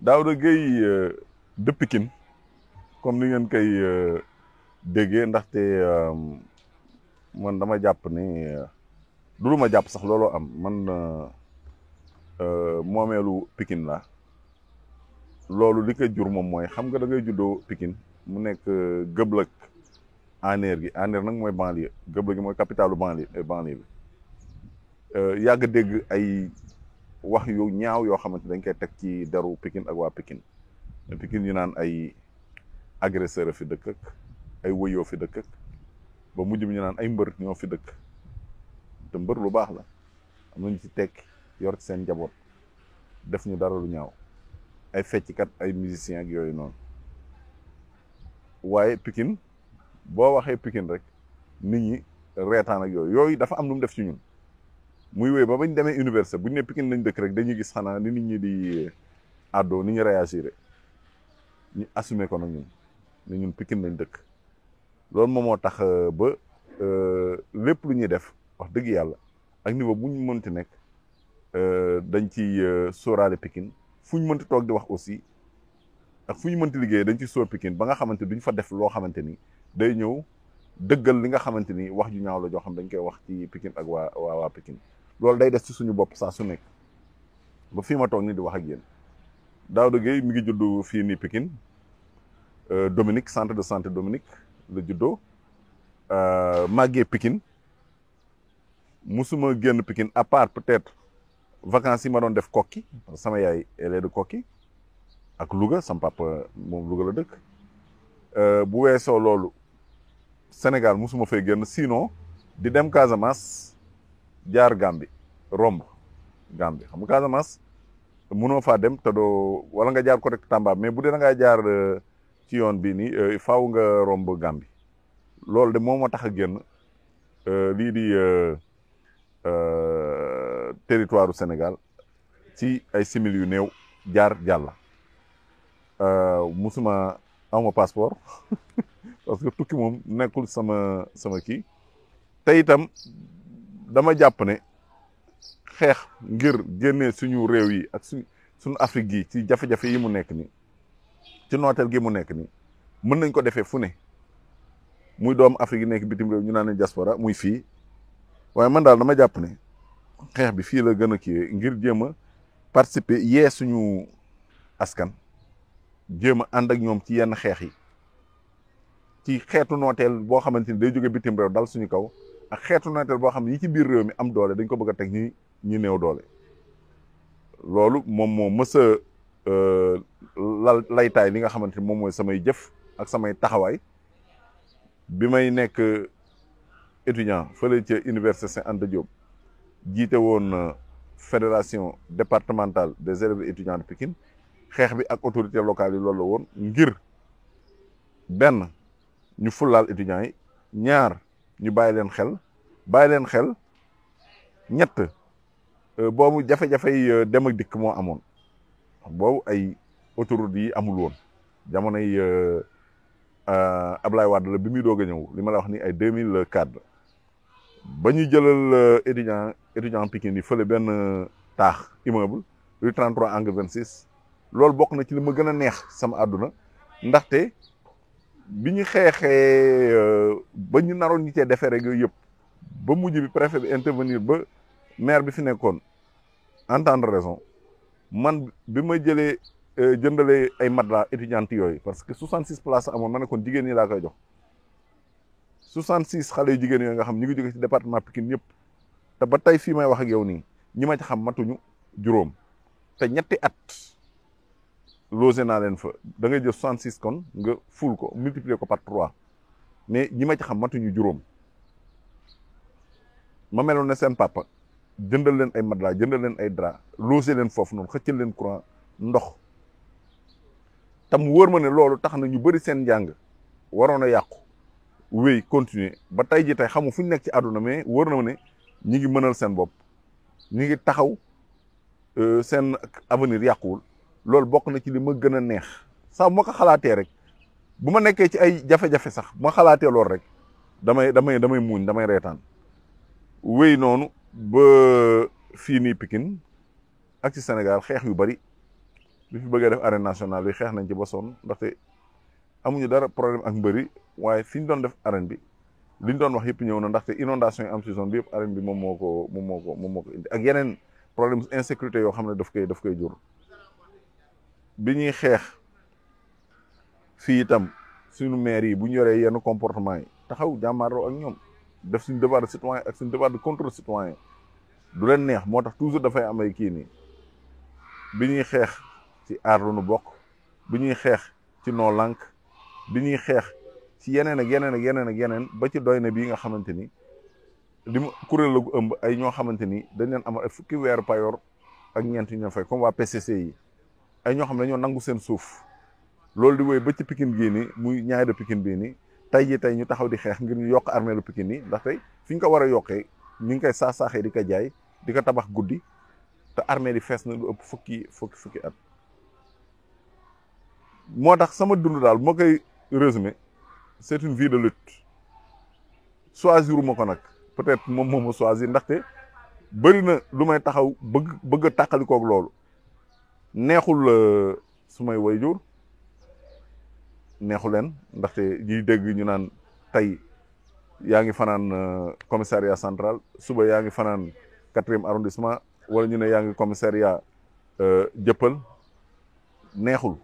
Daouda Gueye de Pikine comme ni ngeen koy déggee ndaxte man dama jàpp ni du lu ma jàpp sax looloo am man moomeelu Pikine la loolu li ko jur moom mooy xam nga da ngay juddoo Pikine mu nekk Gëblëk Aner gi Aner nag mooy banlieue Gëblëk gi mooy capitalu banlieue bi yàgg dégg ay wax yu ñaaw yoo xamante dañ koy teg ci deru Pikine ak waa Pikine Pikine ñu naan ay agresseur fi dëkk ak ay wëyoo fi dëkk ak ba mujj bi ñu naan ay mbër ñoo fi dëkk te mbër lu baax la am nañu ci tekki yor ci seen njaboot def ñu dara lu ñaaw ay fecckat ay musiciens ak yooyu noonu waaye Pikine boo waxee Pikine rek nit ñi reetaan ak yooyu dafa am lu mu def ci ñun muy wéy ba bañ demee université bu ñu ne Pikine lañ dëkk rek dañuy gis xanaa ni nit ñi di àddoo ni ñu réagir ñu assumer ko nag ñun ne ñun Pikine lañ dëkk loolu moom moo tax ba lépp lu ñuy def wax dëgg yàlla ak niveau bu ñu mënti nekk dañ ci sóoraale Pikine fu ñu mënti toog di wax aussi ak fu ñu mënti liggéey dañ ci sóor Pikine ba nga xamante duñ fa def loo xamante ni day ñëw dëggal li nga xamante ni wax ju ñaaw la joo xam dañ koy wax ci Pikine ak waa Pikine loolu day des ci suñu bopp saa su nekk ba fii ma toog ni di wax ak yéen Daouda Gueye mi ngi judd fii nii Pikine Dominique centre de santé Dominique la juddoo màggee Pikine musuma génn Pikine à part peut-être vacances yi ma doon def Kokki parce que sama yaay elle est de Kokki ak Louga sama papa moom Louga la dëkk bu weesoo loolu Sénégal musuma fay génn sinon di dem Casamance jaar Gambie romb Gambie xam nga Casamance mënoo faa dem te doo wala nga jaar côté Tamba mais bu dee da ngaa jaar ci yoon bii nii faaw nga romb Gambie loolu de moo ma tax a génn lii di territoire du Sénégal ci ay simili yu néew jaar jàlla musuma awma passeport parce que tukki moom nekkul sama kii te itam dama jàpp ne xeex ngir génnee suñu réew yi ak suñu Afrique gi ci jafe-jafe yi mu nekk ni ci nooteel gi mu nekk ni mën nañ ko defee fu ne muy doomu Afrique yi nekk bitim réew ñu naan ne diaspora muy fii waaye man daal dama jàpp ne xeex bi fii la gën a kii ngir jéem a participer yee suñu askan jéem a ànd ak ñoom ci yenn xeex yi ci xeetu nooteel boo xamante ni day jóge bitim réew dal suñu kaw ak xeetu nooteel boo xam ne yi ci biir réew mi am doole dañ ko bëgg a teg ñi néew doole loolu moom moo mës a laytaay li nga xamante ni moom mooy samay jëf ak samay taxawaay bi may nekk étudiant fële ca université Cheikh Anta Diop jiite woon fédération départementale des élèves et étudiants de Pikine xeex bi ak autorité locale yi loolu la woon ngir benn ñu fullaal étudiants yi ñaar ñu bàyyi leen xel ñett boobu jafe-jafe yi dem ak dikk moo amoon boobu ay autoroute yi amul woon jamono yi Ablaye Wade la bi muy doog a ñëw li ma la wax ni ay 2004 ba ñu jëlal étudiant Pikine yi fële benn taax immeuble rue 33 angle 26 loolu bokk na ci li ma gën a neex sama àdduna ndaxte bi ñu xeexee ba ñu naroon ñu cee defee rek yooyu yëpp ba mujj bi préfet bi intervenir ba maire bi fi nekkoon entendre raison man bi ma jëlee jëndalee ay matelas étudiantes yooyu parce que 66 places amoon ma ne kon jigéen ñi laa koy jox 66 xale yu jigéen yooyu nga xam ñu ngi jóge ci département Pikine yëpp te ba tey fii may wax ak yow nii ñi ma ci xam matuñu juróom te ñetti at logé naa leen fa da ngay jël 66 kon nga ful ko multiplier ko par 3 mais ñi ma ci xam matuñu juróom ma meloon ne seen papa jëndal leen ay matelas jëndal leen ay drap logé leen foofu noonu xëccal leen courant ndox tam wóor ma ne loolu tax na ñu bëri seen njàng waroon a yàqu wéy continuer ba tey ji tey xamu fu ñu nekk ci àdduna mais wóor na ma ne ñi ngi mënal seen bopp ñi ngi taxaw seen avenir yàquwul loolu bokk na ci li ma gën a neex saa bu ma ko xalaatee rek bu ma nekkee ci ay jafe-jafe sax bu ma xalaatee loolu rek damay muuñ damay reetaan wéy noonu ba fii nii Pikine ak ci Sénégal xeex yu bari bi fi bëggee def arène nationale bi xeex nañ ci ba sonn ndaxte amuñu dara problème ak mbëri waaye fi ñu doon def arène bi li ñu doon wax yëpp ñëw na ndaxte inondation yi am ci zone bi yëpp arène bi moom moo ko indi ak yeneen problème insécurité yoo xam ne daf koy jur. bi ñuy xeex fii itam suñu maire yi bu ñu yoree yenn comportement yi taxaw jàmmaarloo ak ñoom def suñu devoir de citoyen ak suñu devoir de contrôle citoyen du leen neex moo tax toujours dafay am ay kii nii bi ñuy xeex ci aar lu nu bokk bi ñuy xeex ci noo lànk bi ñuy xeex ci yeneen ak yeneen ba ci doy na bii nga xamante ni li mu kuréel la gu ëmb ay ñoo xamante ni dañ leen amal ay fukki weer payoor ak ñeent ñu fay comme waa PCC yi ay ñoo xam ne dañoo nangu seen suuf loolu di wéy ba ci Pikine gii nii muy ñaari de Pikine bii nii tey ñu taxaw di xeex ngir ñu yokk armée lu Pikine yi ndax tey fi ñu ko war a yokkee ñu ngi koy saaxee di ko jaay di ko tabax guddi te armée di fees na lu ëpp fukki at. moo tax sama dund daal moo koy résumé c'est une vie de lutte choisir ma ko nag peut-être moom moo ma choisir ndaxte bëri na lu may taxaw bëgg a tàqalikoog loolu neexul su may wayjur neexu leen ndaxte ñuy dégg ñu naan tey yaa ngi fanaan commissariat central suba yaa ngi fanaan 4e arrondissement wala ñu ne yaa ngi commissariat jëppal neexul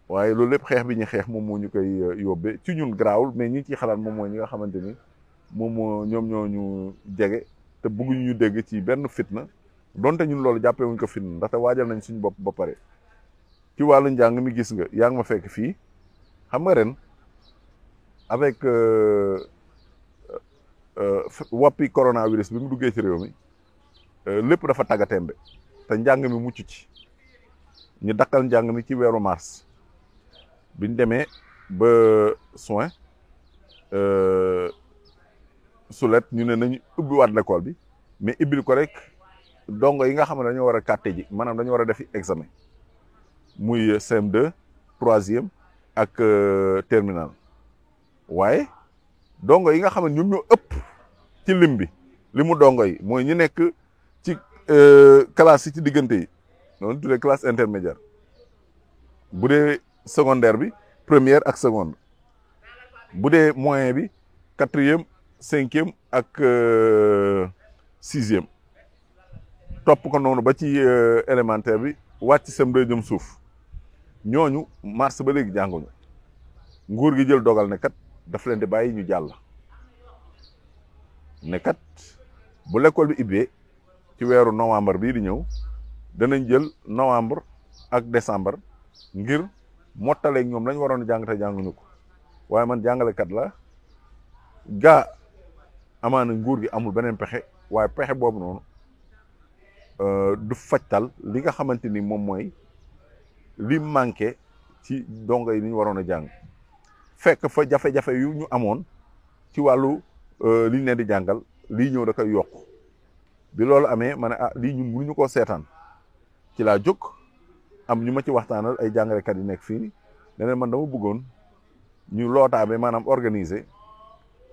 waaye loolu lépp xeex bi ñu xeex moom moo ñu koy yóbbee ci ñun garaawul mais ñi ciy xalaat moom mooy ñi nga xamante ni moom moo ñoom ñoo ñu jege te bëgguñu ñu dégg ci benn fitna donte ñun loolu jàppee wuñ ko fitna ndaxte waajal nañ suñu bopp ba pare ci wàllu njàng mi gis nga yaa ngi ma fekk fii xam nga ren avec woppi coronavirus bi mu duggee ci réew mi lépp dafa tàggatémbe te njàng mi mucc ci ñu dakkal njàng mi ci weeru mars biñ demee ba soin sulet ñu ne nañu ubbiwaat l'école bi mais ibbil ko rek dongo yi nga xam ne dañoo war a kàtte ji maanaam dañoo war a defi examen muy CM2 3e ak terminal waaye dongo yi nga xam ne ñoom ñoo ëpp ci lim bi limu dongo yi mooy ñu nekk ci classe yi ci diggante yi noonu tuddee classe intermédiaire bu dee secondaire bi première ak seconde bu dee moyen bi 4e 5e ak 6e topp ko noonu ba ci élémentaire bi wàcc CM2 jëm suuf ñooñu mars ba léegi jànguñu nguur gi jël dogal ne kat daf leen di bàyyi ñu jàll ne kat bu l'école bi ibbee ci weeru novembre bii di ñëw danañ jël novembre ak décembre ngir mottaleeg ñoom lañ waroon jàng te jànguñu ko waaye man jàngalekat la gaa amaana nguur gi amul beneen pexe waaye pexe boobu noonu du fajtal li nga xamante ni moom mooy li manqué ci dongo yi ni ñu waroon a jàng fekk fa jafe-jafe yu ñu amoon ci wàllu li ñu leen di jàngal lii ñëw da koy yokk bi loolu amee ma ne lii ñun mënuñu koo seetaan ci laa jóg am ñu ma ci waxtaanal ay jàngalekat yi nekk fii ne man dama bëggoon ñu lootaabee maanaam organiser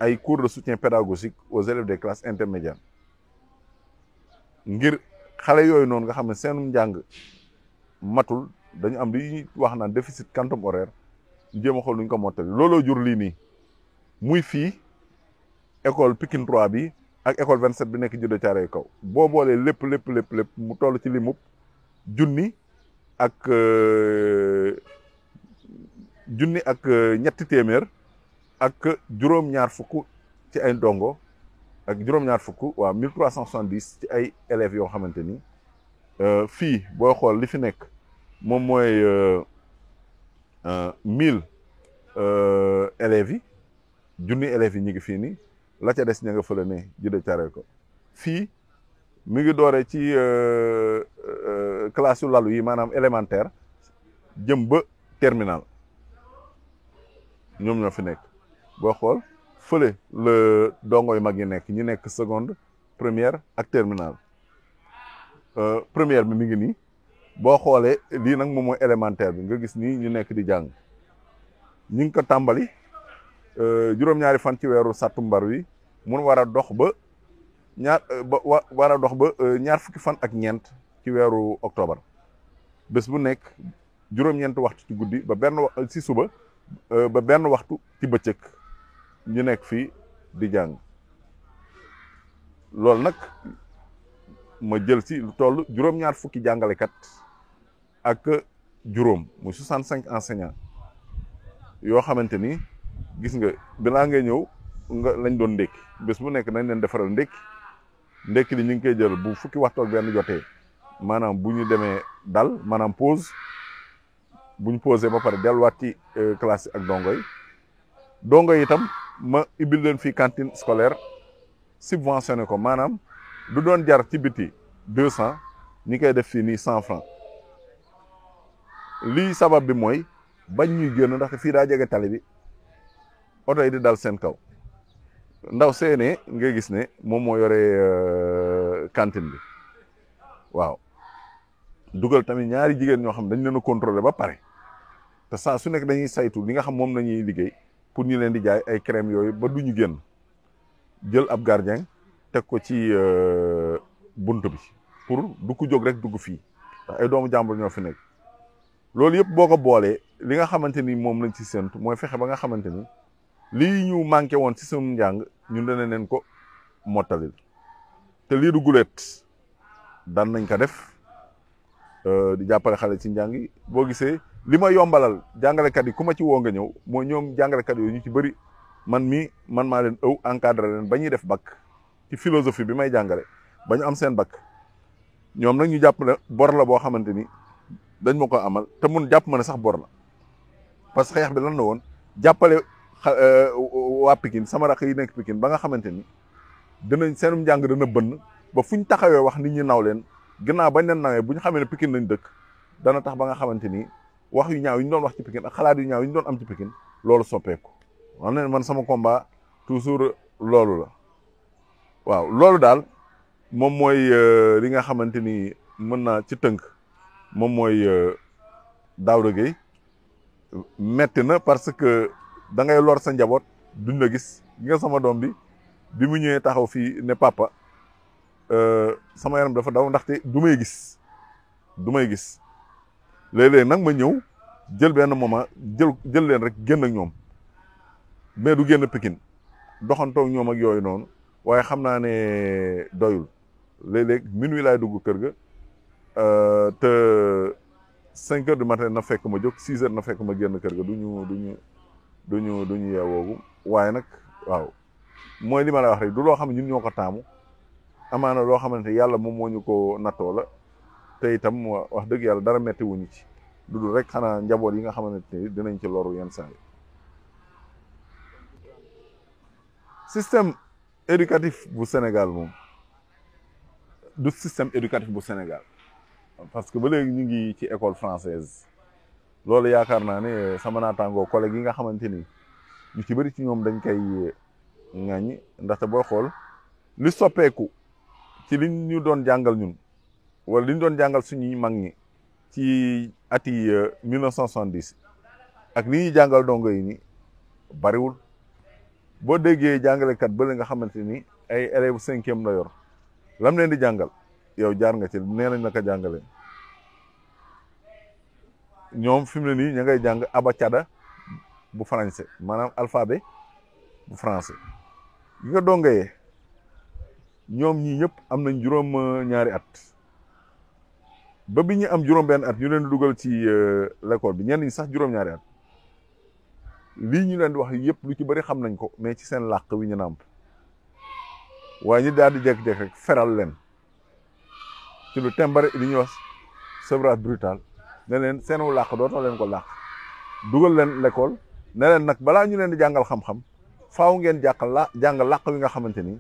ay cours de soutien pédagogique aux élèves des classes intermédiaires ngir xale yooyu noonu nga xam ne seenum njàng matul dañu am li ñuy wax naan déficit quantum horaire ñu jéem a xool nu ñu ko mottali looloo jur lii nii muy fii école Pikine 3 bi ak école 27 bi nekk Djiddah Thiaroye Kaw boo boolee lépp mu toll ci limub junni ak ñetti téeméer ak juróom-ñaar fukk ci ay ndongo ak juróom-ñaar fukk waaw 1370 ci ay élèves yoo xamante ni fii boo xool li fi nekk moom mooy 1000 élèves yi junni élèves yi ñu ngi fii nii la ca des ña nga fële ne Djiddah Thiaroye Kaw fii mi ngi doore ci classe yu lalu yi maanaam élémentaire jëm ba terminal ñoom ñoo fi nekk boo xool fële la dongo yu mag yi nekk ñi nekk seconde première ak terminal première bi mi ngi nii boo xoolee lii nag moom mooy élémentaire bi nga gis nii ñu nekk di jàng ñu ngi ko tàmbali juróom-ñaari fan ci weeru sàttumbar wi mun war a dox ba ñaar fukki fan ak ñeent ci weeru octobre bés bu nekk juróom-ñeenti waxtu ci guddi ba si suba ba benn waxtu ci bëccëg ñu nekk fii di jàng loolu nag ma jël si lu toll juróom-ñaar fukki jàngalekat ak juróom muy 65 enseignants yoo xamante ni gis nga bilaa ngay ñëw nga lañ doon ndékki bés bu nekk nañ leen defaral ndékki li ñu ngi koy jël bu fukki waxtu ak benn jotee maanaam bu ñu demee dal maanaam pause bu ñu posé ba pare delluwaat ci classe ak dongo yi itam ma ibbil leen fii cantine scolaire subventionné ko maanaam du doon jar ci biti 200 ñi koy def fii nii 100 francs lii sabab bi mooy bañ ñuy génn ndaxte fii daa jege tali bi oto yi di dal seen kaw ndaw seene nga gis ne moom moo yore cantine bi waaw dugal tamit ñaari jigéen ñoo xam dañ leen a contrôler ba pare te saa su nekk dañuy saytu li nga xam moom nañuy liggéey pour ñu leen di jaay ay crème yooyu ba du ñu génn jël ab gardien teg ko ci bunt bi pour du ko jóg rek dugg fii ndax ay doomu jàmbur ñoo fi nekk loolu yëpp boo ko boolee li nga xamante ni moom lañ ci séntu mooy fexe ba nga xamante ni lii ñu manqué woon ci sunu njàng ñun dana leen ko mottalil te lii du guleet daan nañ ko def di jàppale xale ci njàng yi boo gisee li ma yombalal jàngalekat yi ku ma ci woo nga ñëw mooy ñoom jàngalekat yooyu ñu ci bëri man maa leen encadré leen ba ñuy def bac ci philosophie bi may jàngale ba ñu am seen bac ñoom nag ñu jàpp ne bor la boo xamante ni dañ ma ko amal te mun jàpp ma ne sax bor la parce que xeex bi lan la woon jàppale waa Pikine sama rakk yi nekk Pikine ba nga xamante ni dinañ seenum njàng dana bënn ba fuñ taxawee wax nit ñi naw leen gannaaw bañ leen nawee bu ñu xamee ne Pikine lañ dëkk dana tax ba nga xamante ni wax yu ñaaw yi ñu doon wax ci Pikine ak xalaat yu ñaaw yi ñu doon am ci Pikine loolu soppeeku wax ne man sama combat toujours loolu la waaw loolu daal moom mooy li nga xamante ni mën naa ci tënk moom mooy Daouda Gueye metti na parce que da ngay lor sa njaboot duñ la gis nga sama doom bi mu ñëwee taxaw fii ne papa sama yaram dafa daw ndaxte du may gis léeg-léeg nag ma ñëw jël benn moment jël leen rek génn ak ñoom mais du génn Pikine doxantoog ñoom ak yooyu noonu waaye xam naa ne doyul léeg-léeg minuit laay dugg kër ga te 5 heures du matin na fekk ma jóg 6 heures na fekk ma génn kër ga duñu yeewoogu waaye nag waaw mooy li ma la wax rek du loo xam ne ñun ñoo ko taamu amaana loo xamante yàlla moom moo ñu ko nattoo la te itam wax dëgg yàlla dara metti wuñu ci du dul rek xanaa njaboot yi nga xamante ni dinañ ci loru yenn saa yi système éducatif bu Sénégal moom du système éducatif bu Sénégal parce que ba léegi ñu ngi ci école française loolu yaakaar naa ne sama naataangoo collègue yi nga xamante ni ñu ci bëri ci ñoom dañ koy ŋàññi ndaxte boo xool li soppeeku ci li ñu doon jàngal ñun wala li ñu doon jàngal suñuy mag ñi ci ati 1970 ak li ñuy jàngal dongo yi ni bariwul boo déggee jàngalekat ba la nga xamante ni ay élèves 5e la yor lam leen di jàngal yow jaar nga ci nee nañ naka jàngale ñoom fi mu ne nii ña ngay jàng abacada bu français maanaam alphabet bu français gi nga dongayee ñoom ñii ñëpp am nañ juróom-ñaari at ba bi ñu am juróom-benn at ñu leen di dugal ci l'école bi ñenn ñi sax juróom-ñaari at lii ñu leen di wax yëpp lu ci bëri xam nañ ko mais ci seen làq wi ñu nàmp waaye ñu daal di jékki-jékki rek feral leen ci lu tembare li ñuy wax sevrage brutal ne leen seenu làq dootoo leen ko làq dugal leen l'école ne leen nag balaa ñu leen di jàngal xam-xam faaw ngeen jàng làq wi nga xamante ni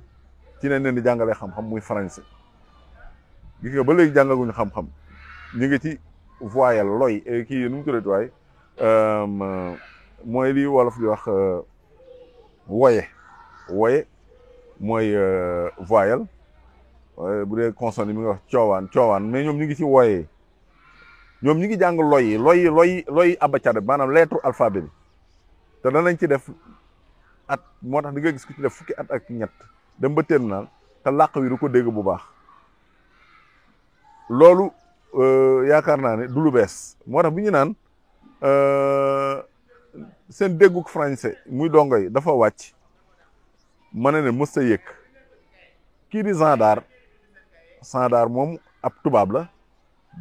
ci leen di jàngalee xam-xam muy français gis nga ba léegi jàngaguñu xam-xam ñu ngi ci voyelle loy kii nu mu tuddati waay mooy li wolof di wax woye mooy voyelle bu dee consonne yi mi ngi wax coowaan mais ñoom ñu ngi ci woyee ñoom ñu ngi jàng loy abacada maanaam lettre alphabet bi te danañ ci def at moo tax di nga gis ku ci def fukki at ak ñett dem ba terminal te làq wi du ko dégg bu baax loolu yaakaar naa ne du lu bees moo tax bi ñu naan seen dégguk français muy dongo yi dafa wàcc ma ne mës ta yëg kii di Sandar moom ab tubaab la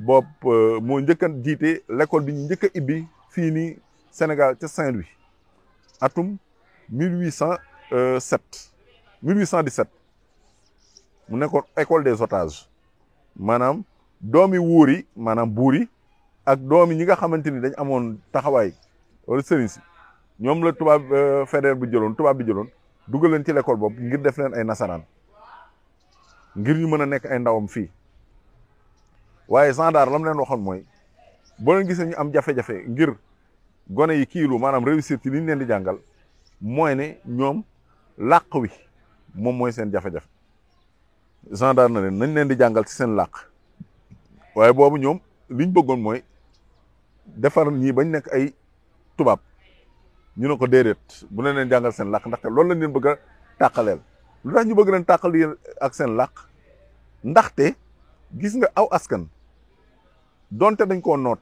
bopp moo njëkk a jiite l'école bi ñu njëkk a ibbi fii nii Sénégal ca Saint-Louis atum 1817 mu nekkoon école des otages maanaam doomi wuur yi maanaam buur yi ak doomi ñi nga xamante ni dañ amoon taxawaay wala sëriñ si ñoom la tubaab tubaab bi jëloon dugal leen ci l'école boobu ngir def leen ay nasaraan ngir ñu mën a nekk ay ndawam fii waaye Sandar lam leen waxoon mooy boo leen gisee ñu am jafe-jafe ngir gone yi kiilu maanaam réussir ci li ñu leen di jàngal mooy ne ñoom làq wi moom mooy seen jafe-jafe Sandar na leen nañ leen di jàngal ci seen làq waaye boobu ñoom liñ bëggoon mooy defar ñii bañ nekk ay tubaab ñu ne ko déedéet bu leen leen jàngal seen làq ndaxte loolu lañ leen bëgg a tàqaleel lu tax ñu bëgg leen tàqal yéen ak seen làq ndaxte gis nga aw askan donte dañ koo noot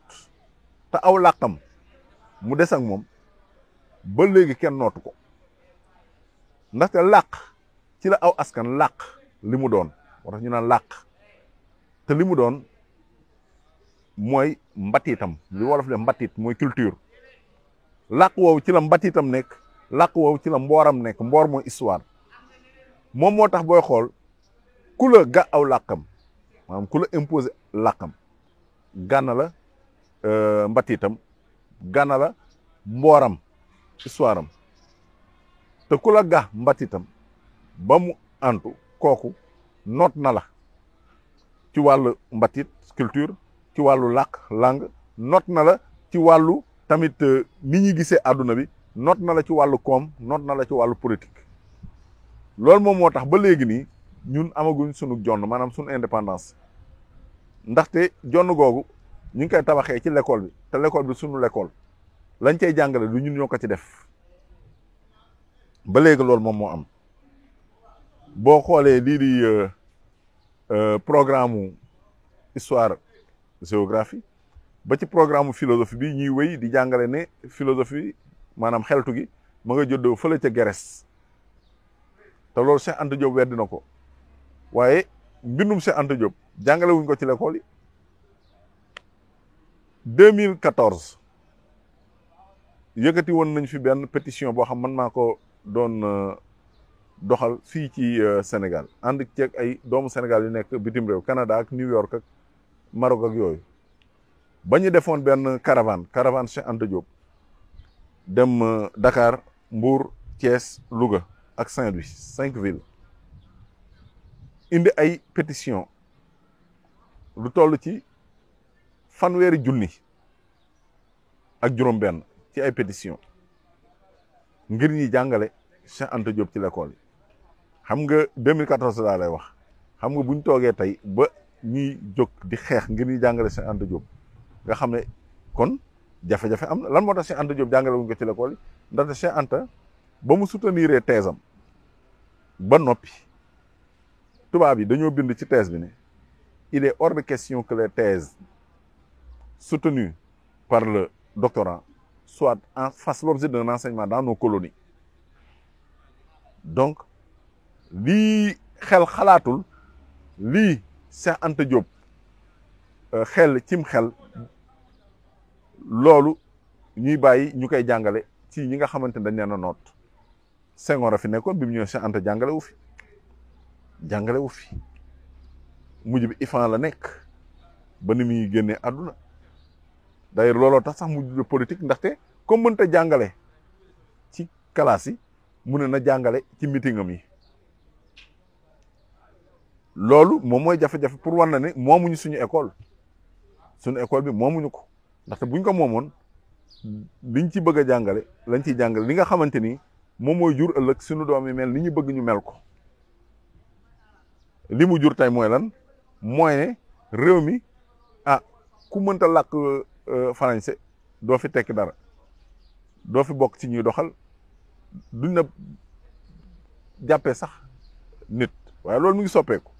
te aw làqam mu des ak moom ba léegi kenn nootu ko ndaxte làq ci la aw askan làq li mu doon moo tax ñu naan làq te li mu doon mooy mbatiitam li wolof de mbatit mooy culture làq woowu ci la mbatiitam nekk làq woowu ci la mbooram nekk mboor mooy histoire moom moo tax booy xool ku la ga aw làqam maanaam ku la imposé làqam gànna la mbatiitam gànna la mbooram histoire am te ku la ga mbatiitam ba mu antu kooku noot na la ci wàllu mbatit culture ci wàllu làkk langue noot na la ci wàllu tamit ni ñuy gisee àdduna bi noot na la ci wàllu koom noot na la ci wàllu politique loolu moom moo tax ba léegi nii ñun amaguñ sunu jonn maanaam sunu indépendance ndaxte jonn googu ñu ngi koy tabaxee ci l'école bi te l'école bi sunu l'école lañ cay jàngale du ñun ñoo ko ci def ba léegi loolu moom moo am boo xoolee lii di programme histoire géographie ba ci programme philosophie bi ñuy wéy di jàngale ne philosophie maanaam xeltu gi ma nga juddoo fële ca Grèce te loolu Cheikh Anta Diop weddi na ko waaye mbindum Cheikh Anta Diop jàngale wuñ ko ci l'école yi 2014 yëkkati woon nañ fi benn pétition boo xam man maa ko doon doxal fii ci Sénégal ànd ceeg ay doomu Sénégal yu nekk bitim réew Canada ak New York ak Maroc ak yooyu ba ñu defoon benn caravane Cheikh Anta Diop dem Dakar Mbour Thiès Louga ak Saint-Louis 5 villes indi ay pétition lu toll ci fanweeri junni ak juróom-benn ci ay pétition ngir ñi jàngale Cheikh Anta Diop ci l'école yi xam nga 2014 daa lay wax xam nga buñ toogee tey ba ñuy jóg di xeex ngir ñi jàngale Cheikh Anta Diop nga xam ne kon jafe-jafe am na lan moo tax Cheikh Anta Diop jàngale wuñ ko ci l'école yi ndaxte Cheikh Anta ba mu soutenir thèse am ba noppi tubaab yi dañoo bind ci thèse bi ne il est hors de question que les thèses soutenues par le doctorant fassent l'objet d'un enseignement dans nos colonies donc lii xel xalaatul lii Cheikh Anta Diop xel cim xel loolu ñuy bàyyi ñu koy jàngale ci ñi nga xamante ne dañ leen a noot Senghor a fi nekkoon bi mu ñëwee Cheikh Anta jàngale wu fi mujj bi IFAN la nekk ba ni muy génnee àdduna d'ailleurs looloo tax sax mujj politique ndaxte comme mënta jàngale ci classe yi mu ne na jàngale ci meetingam yi loolu moom mooy jafe-jafe pour war na ne moomuñu suñu école bi moomuñu ko ndaxte buñ ko moomoon liñ ci bëgg a jàngale lañ ciy jàngale li nga xamante ni moom mooy jur ëllëg suñu doom yi mel ni ñu bëgg ñu mel ko li mu jur tey mooy lan mooy ne réew mi ku mënta làkk français doo fi tekki dara doo fi bokk ci ñuy doxal duñ na jàppee sax nit waaye loolu mu ngi soppeeku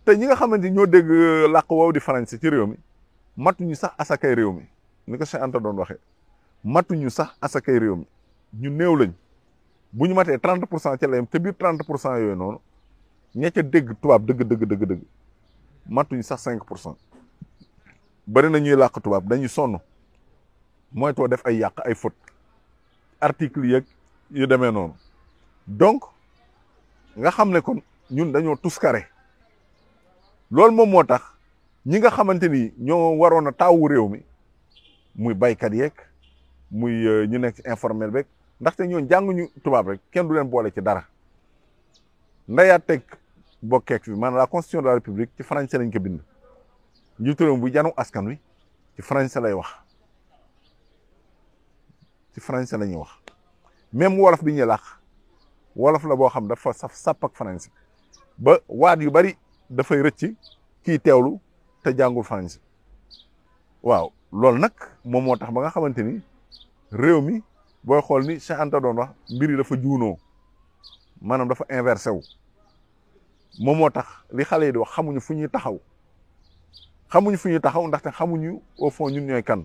te ñi nga xamante ni ñoo dégg làkk woowu di français ci réew mi matuñu sax asakay réew mi ni ko Cheikh Anta doon waxee matuñu sax asakay réew mi ñu néew lañ bu ñu matee 30% ca la yem te biir 30% yooyu noonu ña ca dégg tubaab dëgg matuñu sax 5%. bari na ñuy làkk tubaab dañuy sonn mooy too def ay yàq ay faute article yeeg yu demee noonu donc nga xam ne kon ñun dañoo tuskare loolu moom moo tax ñi nga xamante ni ñoo waroon a taawu réew mi muy baykat yeeg muy ñu nekk ci informel beeg ndaxte ñoo jànguñu tubaab rek kenn du leen boole ci dara ndayaat teg bokkeek fi maanaam la constitution de la république ci français lañ ko bind njiitu réew mi bu janu askan wi ci français lay wax ci français la ñuy wax même wolof bi ñuy làkk wolof la boo xam dafa saf sàpp ak français ba waat yu bari dafay rëcc kii teewlu te jàngul français waaw loolu nag moom moo tax ba nga xamante ni réew mi booy xool ni Cheikh Anta doon wax mbir yi dafa juunoo maanaam dafa inversé wu moom moo tax li xale yi di wax xamuñu fu ñuy taxaw ndaxte xamuñu au fond ñun ñooy kan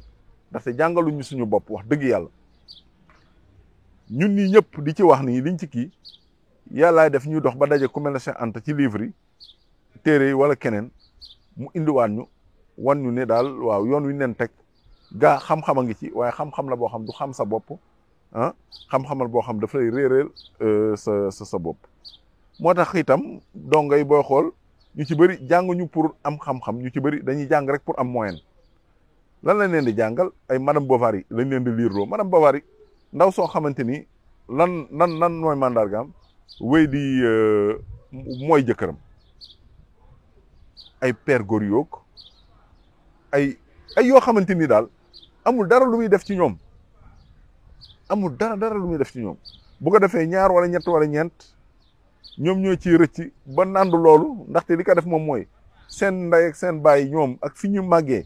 ndaxte jàngaluñu suñu bopp wax dëgg yàlla ñun ñii ñëpp di ci wax nii liñ ci kii yàllaay def ñuy dox ba daje ku mel ne Cheikh Anta ci livre yi téere yi wala keneen mu indiwaat ñu wan ñu ne daal waaw yoon wi nen teg gaa xam-xam a ngi ci waaye xam-xam la boo xam du xam sa bopp ah xam-xamal boo xam dafay réeréel sa bopp moo tax itam dongay booy xool ñu ci bëri jànguñu pour am xam-xam ñu ci bëri dañuy jàng rek pour am moyen lan lañ leen di jàngal ay madame Bovary lañ leen di liirloo madame Bovary ndaw soo xamante ni lan mooy mandargaam wéy di mooy jëkkëram ay père Goriot ay yoo xamante ni daal amul dara lu muy def ci ñoom dara lu muy def ci ñoom bu ko defee ñaar wala ñett wala ñeent ñoom ñoo ciy rëcc ba nandu loolu ndaxte li ko def moom mooy seen ndey ak seen baay ñoom ak fi ñu màggee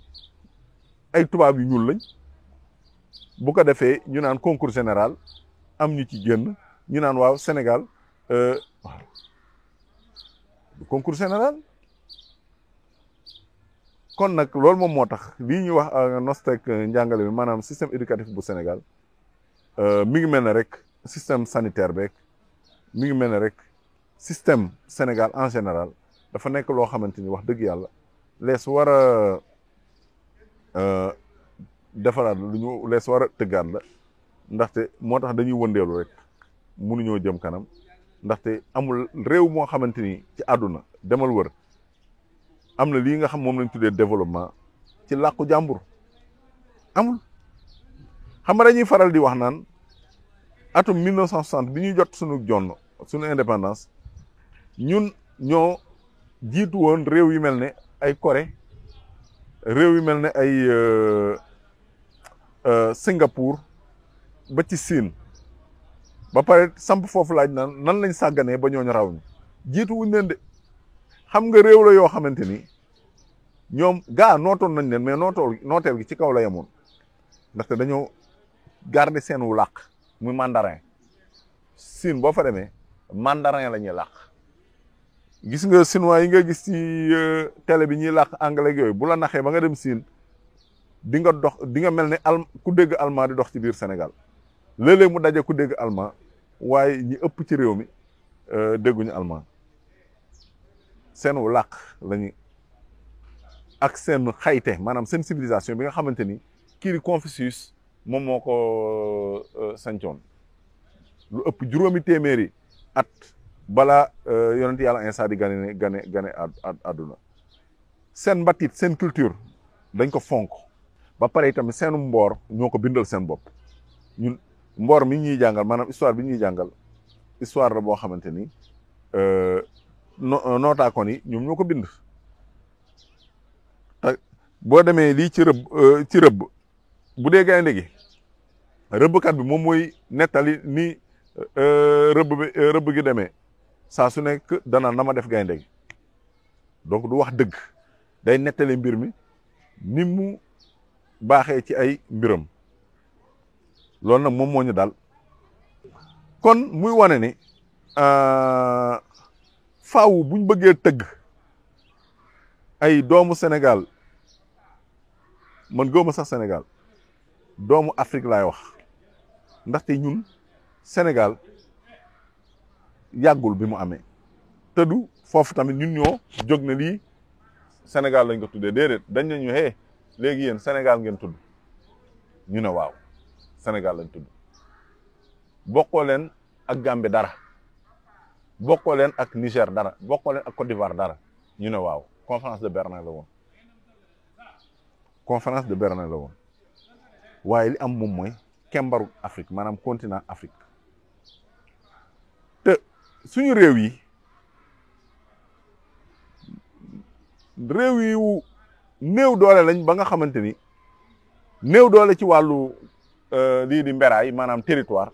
ay tubaab yu ñuul lañ bu ko defee ñu naan concours général am ñu ci génn ñu naan waaw Sénégal concours général kon nag loolu moom moo tax lii ñuy wax nostek njàngale bi maanaam système éducatif bu Sénégal mi ngi mel ne rek système sanitaire beeg mi ngi mel ne rek système Sénégal en général dafa nekk loo xamante ni wax dëgg yàlla lees war a defaraat lu ñu lees war a tëggaat la ndaxte moo tax dañuy wëndeelu rek mënuñoo jëm kanam ndaxte amul réew moo xamante ni ci àdduna demal wër am na lii nga xam moom lañ tuddee développement ci làkku jàmbur amul xam nga dañuy faral di wax naan atum 1960 bi ñuy jot suñu indépendance ñun ñoo jiitu woon réew yu mel ne ay Corée réew yu mel ne ay Singapour ba ci Siin ba pare samp foofu laaj nan lañ sàgganee ba ñooñu raw ñu jiitu wuñ leen de xam nga réew la yoo xamante ni ñoom gaa nootoon nañ leen mais nooteel gi ci kaw la yemoon ndaxte dañoo garder seen wu làkk muy mandarin Siin boo fa demee mandarin la ñuy làkk gis nga chinois yi nga gis ci télé bi ñuy làkk anglais yooyu bu la naxee ba nga dem Siin di nga mel ne ku dégg allemand di dox ci biir Sénégal léeg-léeg mu daje ku dégg allemand waaye ñi ëpp ci réew mi dégguñu allemand seen wu làkk lañu ak seen xayte maanaam seen civilisation bi nga xamante ni kii di Confucius moom moo ko sancoon lu ëpp juróomi téeméeri at balaa yonent yàlla Iisaa di gane àdduna seen mbatit seen culture dañ ko fonk ba pare itam seenu mboor ñoo ko bindal seen bopp ñun mboor mi ñuy jàngal maanaam histoire bi ñuy jàngal histoire la boo xamante ni nootaakoon yi ñoom ñoo ko bind te boo demee lii ci rëbb bu dee gaynde gi rëbbkat bi moom mooy nettali ni rëbb gi demee saa su nekk danaan na ma def gaynde gi donc du wax dëgg day nettali mbir mi ni mu baaxee ci ay mbiram loolu nag moom moo ñu daal kon muy wane ni faaw buñ bëggee tëgg ay doomu Sénégal man gëwuma sax Sénégal doomu Afrique laay wax ndaxte ñun Sénégal yàggul bi mu amee te du foofu tamit ñun ñoo jóg ne lii Sénégal lañ ko tuddee déedéet dañ ne ñu léegi yéen Sénégal ngeen tudd ñu ne waaw Sénégal lañ tudd bokkoo leen ak Gambie dara bokkoo leen ak Niger dara bokkoo leen ak Côte d'Ivoire dara ñu ne waaw conférence de Berlin la woon conférence de Berlin la woon waaye li am moom mooy kembaru Afrique maanaam continent Afrique te suñu réew yi néew doole lañ ba nga xamante ni néew doole ci wàllu lii di mberaay maanaam territoire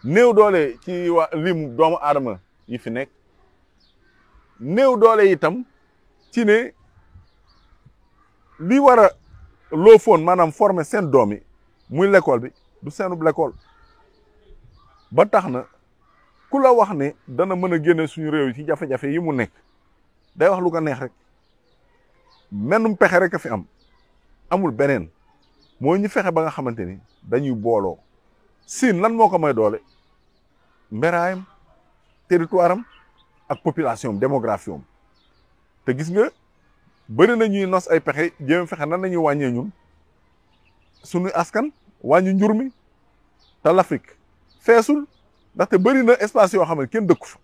néew doole ci limu doomu aadama yi fi nekk néew doole itam ci ne li war a loo foon maanaam former seen doom yi muy l'école bi du seenub l'école ba tax na ku la wax ne dana mën a génne suñu réew yi ci jafe-jafe yi mu nekk day wax lu ko neex rek mennum pexe rek a fi am amul beneen moo ñu fexe ba nga xamante ni dañuy booloo Siin lan moo ko may doole mberaayam territoire am ak population am démographie am te gis nga bëri na ñuy nos ay pexe jéem fexe nan lañuy wàññee ñun suñu askan wàññi njur mi te l'Afrique feesul ndaxte bëri na espace yoo xam ne kenn dëkku fa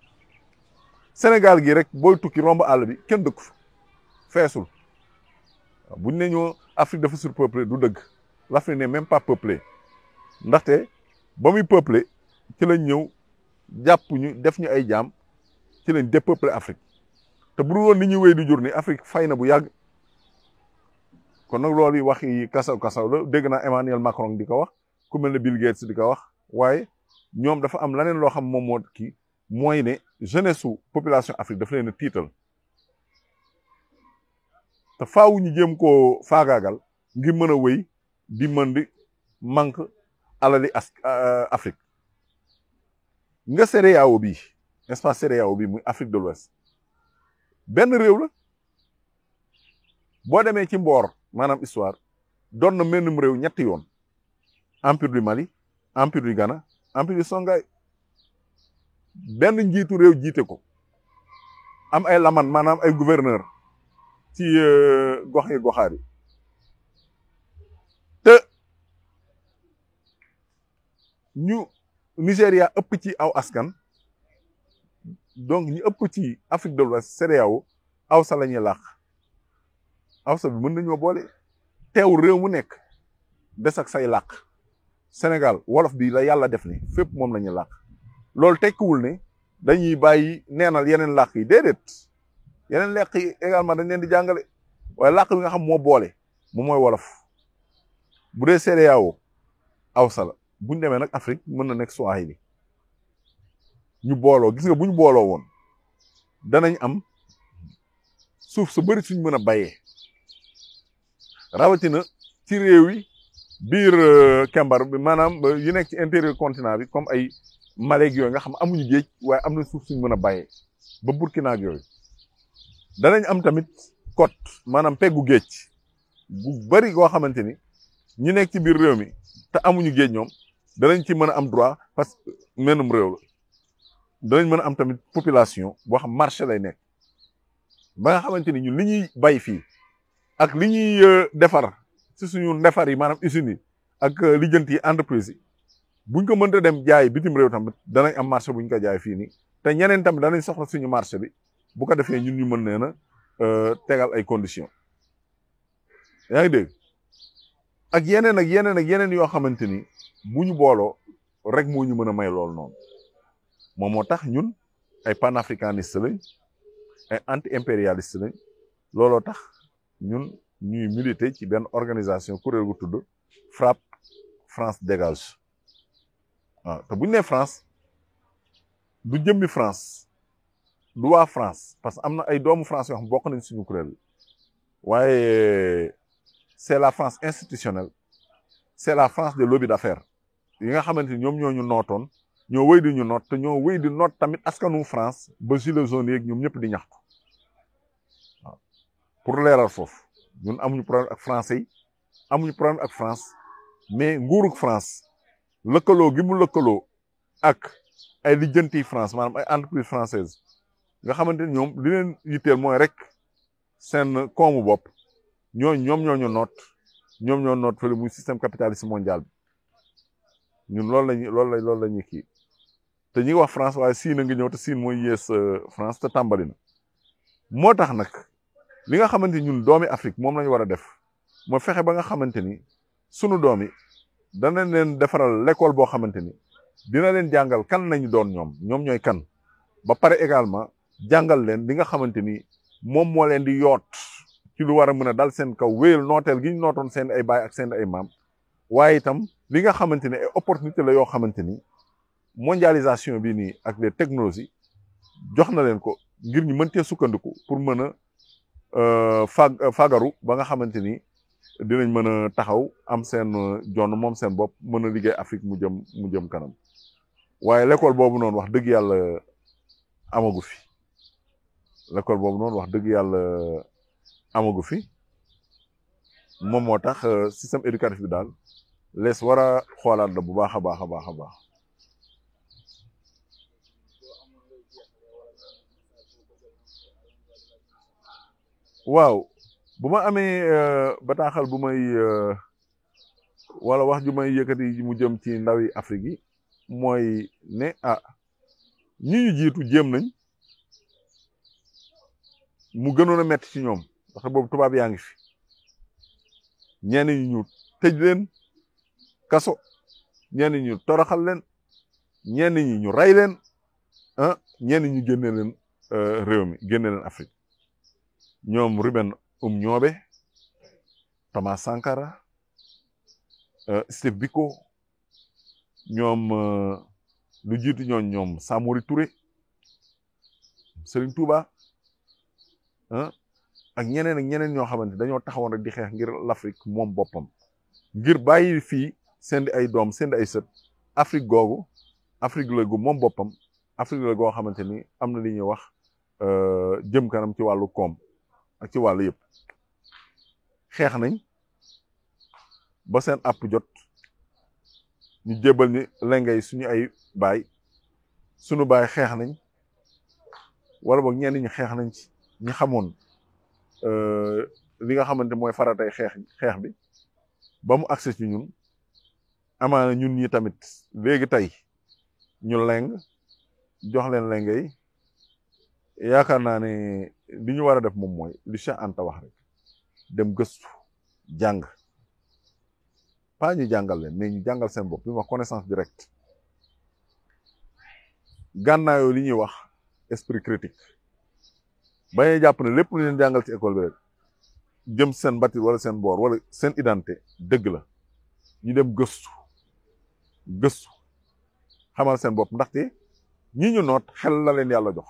Sénégal gi rek booy tukki romb àll bi kenn dëkku fa feesul buñ ne ñoo Afrique dafa surpeuplé du dëgg l'Afrique n'est même pas peuplée ndaxte ba muy peuplé ci lañ ñëw jàpp ñu def ñu ay jaam ci lañ dépeuplé Afrique te bu dul woon ni ñuy wéy di jur ni Afrique fay na bu yàgg kon nag loolu yi wax yi kasaw la dégg naa Emmanuel Macron di ko wax ku mel ne Bill Gates di ko wax waaye ñoom dafa am leneen loo xam moom moo kii mooy ne jeunesse su population Afrique dafa leen a tiital te faaw ñu jéem koo faagaagal ngir mën a wéy di mën di manque alali Afrique nga CEDEAO bi espace CEDEAO bi muy Afrique de l'Ouest benn réew la boo demee ci mboor maanaam histoire doon na mennum réew ñetti yoon empire du Mali empire du Ghana empire du Songhai benn njiitu réew jiite ko am ay laman maanaam ay gouverneur ci gox yi goxaar yi te ñu Nigéria ëpp ci aw askan donc ñu ëpp ci Afrique de l'Ouest CEDEAO awsa la ñuy làq awsa bi mën nañoo boole teewul réew mu nekk des ak say làq Sénégal wolof bi la yàlla def ni fépp moom la ñuy làq loolu tekkiwul ne dañuy bàyyi neenal yeneen làq yi déedéet yeneen làq yi également dañ leen di jàngale waaye làq bi nga xam moo boole moom mooy wolof bu dee CEDEAO awsa la buñ demee nag Afrique mën na nekk Swahili ñu booloo gis nga bu ñu booloo woon danañ am suuf su bëri suñ mën a bayee rawatina ci réew yi biir kembar bi maanaam yu nekk ci intérieur continent bi comme ay Mali yooyu nga xam amuñu géej waaye am na suuf suñ mën a bayee ba Burkina ak yooyu danañ am tamit côte maanaam peggu géej bu bëri goo xamante ni ñu nekk ci biir réew mi te amuñu géej ñoom danañ ci mën a am droit parce que menum réew la danañ mën a am tamit population boo xam marché lay nekk ba nga xamante ni ñun li ñuy bay fii ak li ñuy defar ci suñu ndefar yi maanaam usines yi ak lijjanti yi entreprise yi buñ ko mënta dem jaay bitim réew tamit danañ am marché buñ ko jaay fii nii te ñeneen tamit danañ soxla suñu marché bi bu ko defee ñun ñu mën nee na tegal ay conditions yaa ngi dégg ak yeneen yoo xamante ni bu ñu booloo rek moo ñu mën a may loolu noonu moom moo tax ñun ay panafricaniste lañ ay anti-impérialiste lañ looloo tax ñun ñuy militer ci benn organisation kuréel gu tudd FRAPP France dégage waaw te bu ñu nee France du jëmmi France du waa France parce que am na ay doomu France yoo xam bokk nañ suñu kuréel waaye c'est la France institutionnelle c'est la France des lobbies d'affaires yi nga xamante ni ñoom ñoo ñu nootoon ñoo wéy di ñu noot te ñoo wéy di noot tamit askanu France ba gilets jaunes yeeg ñoom ñëpp di ñaxtu waaw pour leeral foofu ñun amuñu problème ak français yi amuñu problème ak France mais nguurug France lëkkaloo gi mu lëkkaloo ak ay lijjanti France maanaam ay entreprise française nga xamante ni ñoom li leen yitteel mooy rek seen koomu bopp ñoo ñoo noot fële muy système capitaliste mondial bi ñun loolu la ñuy kii te ñi ngi wax France waaye Siin a ngi ñëw te Siin mooy yées France te tàmbali na moo tax nag li nga xamante ni ñun doomi Afrique moom lañu war a def mooy fexe ba nga xamante ni sunu doom yi danañ leen defaral l'école boo xamante ni dina leen jàngal kan nañu doon ñoom ñooy kan ba pare également jàngal leen li nga xamante ni moom moo leen di yoot ci lu war a mën a dal seen kaw wéyal nooteel gi ñu nootoon seen ay baay ak seen ay maam waaye itam li nga xamante ni ay opportunité la yoo xamante ni mondialisation bi nii ak les technologies jox na leen ko ngir ñu mën cee sukkandiku pour mën a fagaru ba nga xamante ni dinañ mën a taxaw am seen jonn moom seen bopp mën a liggéey Afrique mu jëm kanam waaye l'école boobu noonu wax dëgg yàlla amagu fi l'école boobu noonu wax dëgg yàlla amagu fi moom moo tax système éducatif bi daal lees war a xoolaat la bu baax a baax a baax a baax. waaw bu ma amee bataaxal bu may wala wax ju may yëkkati mu jëm ci ndawi Afrique yi mooy ne ñi ñu jiitu jéem nañ mu gënoon a metti ci ñoom ndax boobu tubaab yaa ngi fi ñenn ñi ñu tëj leen kaso ñenn ñi ñu toroxal leen ñenn ñi ñu rey leen ñenn ñu génne leen réew mi génne leen Afrique ñoom Ruben Ñoobe Thomas Sankara Steve Biko ñoom lu jiitu ñoom Samori Touré Serigne Touba ak ñeneen ñoo xamante dañoo taxawoon rek di xeex ngir l'Afrique moom boppam ngir bàyyi fii seen di ay doom seen di ay sët Afrique googu Afrique la gu moom boppam Afrique la goo xamante ni am na li ñuy wax jëm kanam ci wàllu koom ak ci wàllu yëpp xeex nañ ba seen àpp jot ñu jébal ni lengay suñu ay baay suñu baay xeex nañ wala boog ñenn ñi xeex nañ ci ñi xamoon li nga xamante mooy faratay xeex bi ba mu accès ci ñun amaana ñun ñi tamit léegi tey ñu leng jox leen lengay yaakaar naa ne li ñu war a def moom mooy li Cheikh Anta wax rek dem gëstu jàng pas ñu jàngal leen mais ñu jàngal seen bopp li wax connaissance directe gànnaayoo li ñuy wax esprit critique bañuy jàpp ne lépp lu leen jàngal ci école bi rek jëm seen bâti wala seen boor wala seen identité dëgg la ñu dem gëstu xamal seen bopp ndaxte ñi ñu noot xel la leen yàlla jox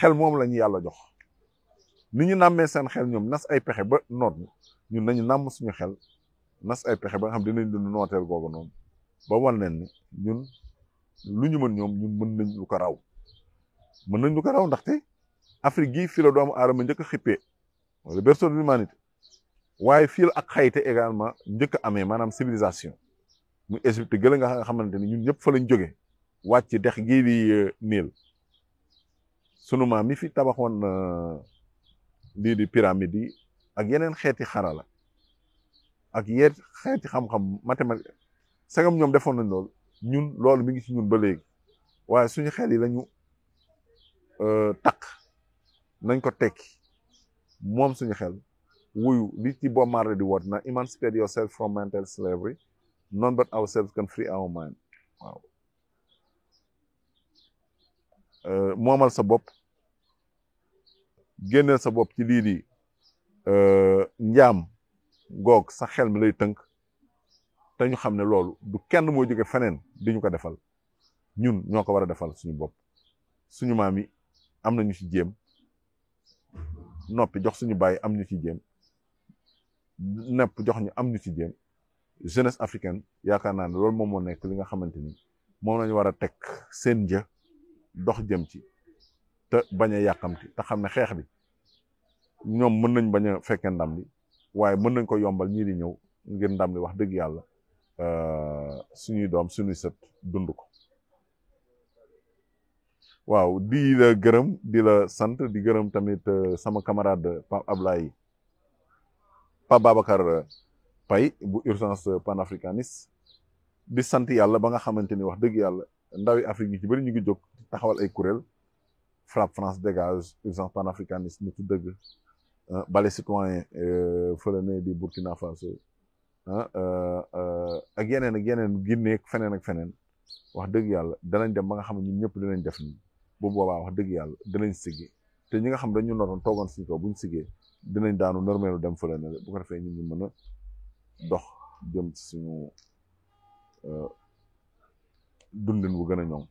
xel moom la ñu yàlla jox ni ñu nàmmee seen xel ñoom nas ay pexe ba noot ñun nañu nàmm suñu xel nas ay pexe ba nga xam dinañ dund nooteel googu noonu ba wan leen ni ñun lu ñu mën ñoom ñun mën nañ lu ko raw ndaxte Afrique gii fii la doomu aadama njëkk a xippee wala berceau de l'humanité waaye fii la ak xayte également njëkk a amee maanaam civilisation muy Égypte gëla nga xamante ni ñun ñëpp fa lañ jóge wàcc dex gii di Niil sunu maam mi fi tabaxoon lii di pyramide yi ak yeneen xeeti xarala ak xeeti xam-xam mathématique sagam ñoom defoon nañ loolu ñun loolu mi ngi ci ñun ba léegi waaye suñu xel yi lañu takk nañ ko tekki moom suñu xel wuyu li ci Bob Marley di woot na emancipate yourself from mental slavery none but ourselves can free our mind waaw moomal sa bopp génneel sa bopp ci lii di njaam goog sa xel mi lay tënk te ñu xam ne loolu du kenn moo jóge feneen di ñu ko defal ñun ñoo ko war a defal suñu bopp suñu maam yi am na ñu ci jéem noppi jox suñu baay am ñu ci jéem nepp jox ñu am ñu ci jéem jeunesse africaine yaakaar naa ne loolu moom moo nekk li nga xamante ni moom lañu war a teg seen jë dox jëm ci te bañ a yàqamti te xam ne xeex bi ñoom mën nañ bañ a fekkee ndam li waaye mën nañ ko yombal ñii di ñëw ngir ndam li wax dëgg yàlla suñuy doom suñuy sët dund ko. waaw di la gërëm di la sant di gërëm tamit sama camarade Pape Babacar Paye bu urgence panafricaniste di sant yàlla ba nga xamante ni wax dëgg yàlla ndawi Afrique yi ci bëri ñu ngi jóg taxawal ay kuréel FRAPP France dégage urgence panafricaniste nitu dëgg Balai Citoyen fële ne di Burkina Faso ak yeneen Guinée ak feneen wax dëgg yàlla danañ dem ba nga xam ne ñun ñëpp dinañ def nii bu boobaa wax dëgg yàlla dinañ siggi te ñi nga xam dañu noroon toogoon suñu kaw buñ siggee dinañ daanu normelu dem fële ne bu ko defee ñun ñu mën a dox jëm ci suñu dundin bu gën a ñoŋ